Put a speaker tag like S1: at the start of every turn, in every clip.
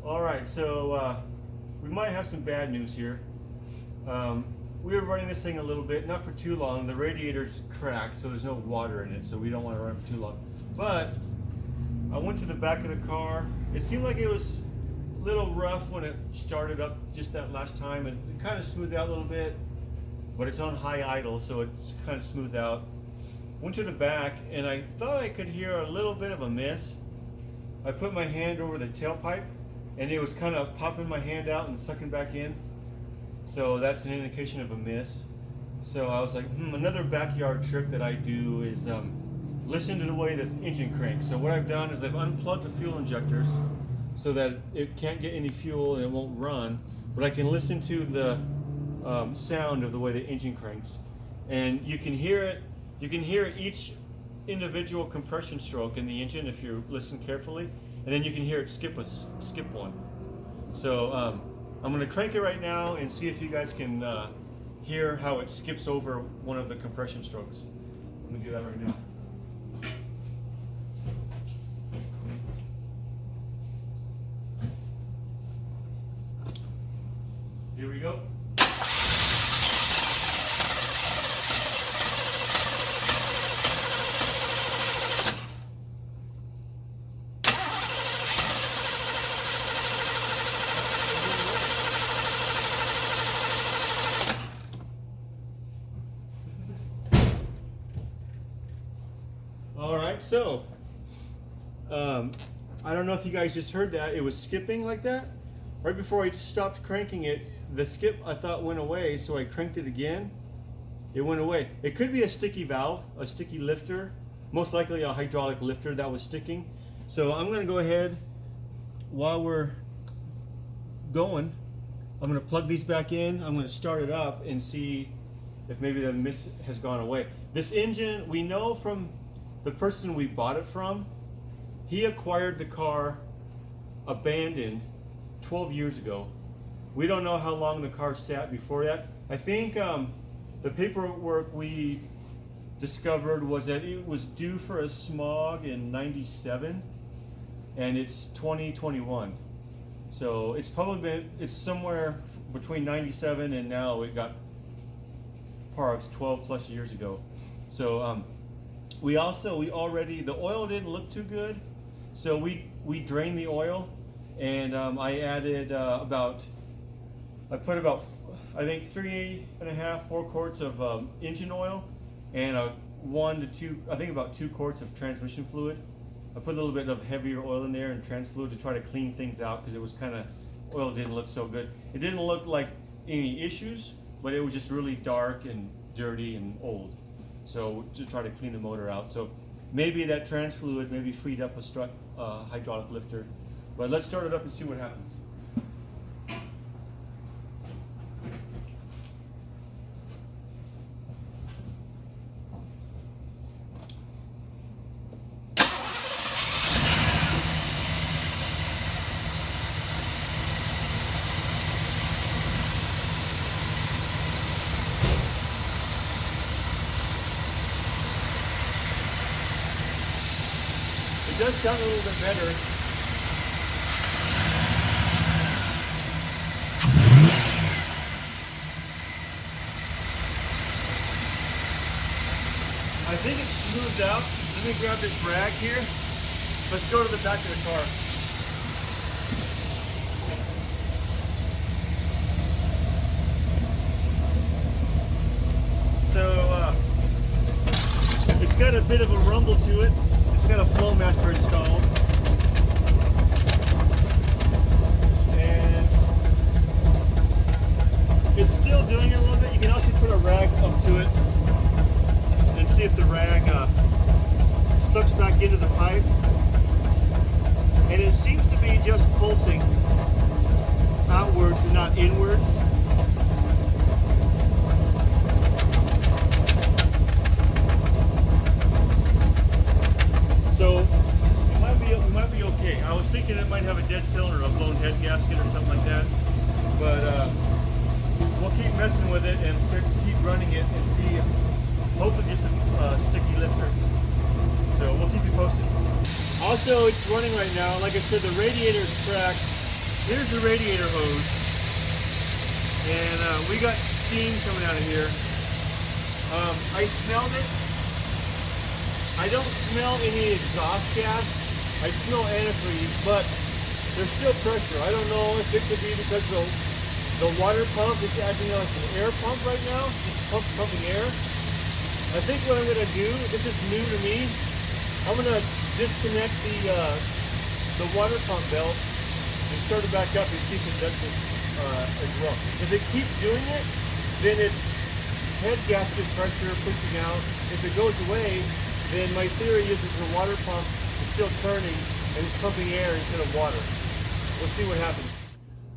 S1: All right, so we might have some bad news here. We were running this thing a little bit, not for too long. The radiator's cracked, so there's no water in it, so we don't want to run it for too long. But I went to the back of the car. It seemed like it was a little rough when it started up just that last time, and it kind of smoothed out a little bit, but it's on high idle, so it's kind of smoothed out. Went to the back, and I thought I could hear a little bit of a miss. I put my hand over the tailpipe, and it was kind of popping my hand out and sucking back in. So that's an indication of a miss. So I was like, another backyard trick that I do is listen to the way the engine cranks. So what I've done is I've unplugged the fuel injectors so that it can't get any fuel and it won't run, but I can listen to the sound of the way the engine cranks. And you can hear it. You can hear each individual compression stroke in the engine if you listen carefully, and then you can hear it skip one. So I'm going to crank it right now and see if you guys can hear how it skips over one of the compression strokes. Let me do that right now. Here we go. All right, so I don't know if you guys just heard that. It was skipping like that. Right before I stopped cranking it, the skip I thought went away, so I cranked it again. It went away. It could be a sticky valve, a sticky lifter, most likely a hydraulic lifter that was sticking. So I'm going to go ahead, while we're going, I'm going to plug these back in. I'm going to start it up and see if maybe the miss has gone away. This engine, we know from the person we bought it from, he acquired the car abandoned 12 years ago. We don't know how long the car sat before that. I think the paperwork we discovered was that it was due for a smog in '97, and it's 2021. So it's probably it's somewhere between '97 and now. It got parked 12 plus years ago. So the oil didn't look too good, so we drained the oil, and I added I put about, I think 4 quarts of engine oil, and 1 to 2, I think about 2 quarts of transmission fluid. I put a little bit of heavier oil in there and trans fluid to try to clean things out, because it was oil didn't look so good. It didn't look like any issues, but it was just really dark and dirty and old. So to try to clean the motor out. So maybe that trans fluid maybe freed up a hydraulic lifter. But let's start it up and see what happens. It does sound a little bit better. I think it's smoothed out. Let me grab this rag here. Let's go to the back of the car. So it's got a bit of a rumble to it. It's got a flow master installed, and it's still doing it a little bit. You can also put a rag up to it and see if the rag sucks back into the pipe, and it seems to be just pulsing outwards and not inwards. So it might be okay. I was thinking it might have a dead cylinder, a blown head gasket or something like that. But we'll keep messing with it and keep running it and see. Hopefully just a sticky lifter. So we'll keep you posted. Also, it's running right now. Like I said, the radiator is cracked. Here's the radiator hose, and we got steam coming out of here. I smelled it. I don't smell any exhaust gas. I smell antifreeze, but there's still pressure. I don't know if it could be because the water pump is acting like an air pump right now, just pumping air. I think what I'm going to do, this is new to me, I'm going to disconnect the water pump belt and start it back up and see if it does this as well. If it keeps doing it, then it's head gasket pressure pushing out. If it goes away, then my theory is that the water pump is still turning and it's pumping air instead of water. We'll see what happens.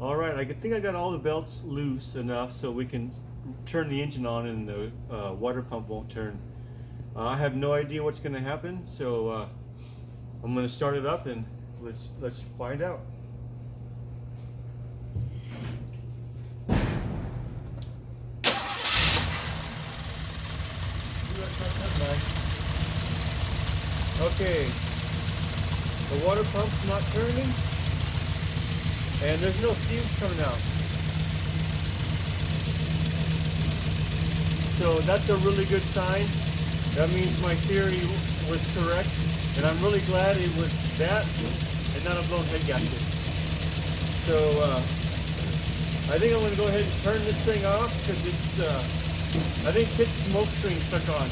S1: All right, I think I got all the belts loose enough so we can turn the engine on and the water pump won't turn. I have no idea what's going to happen, so I'm going to start it up and let's find out. Okay, the water pump's not turning, and there's no fumes coming out. So that's a really good sign. That means my theory was correct, and I'm really glad it was that and not a blown head gasket. So I think I'm going to go ahead and turn this thing off because it's, I think KITT's smoke screen stuck on.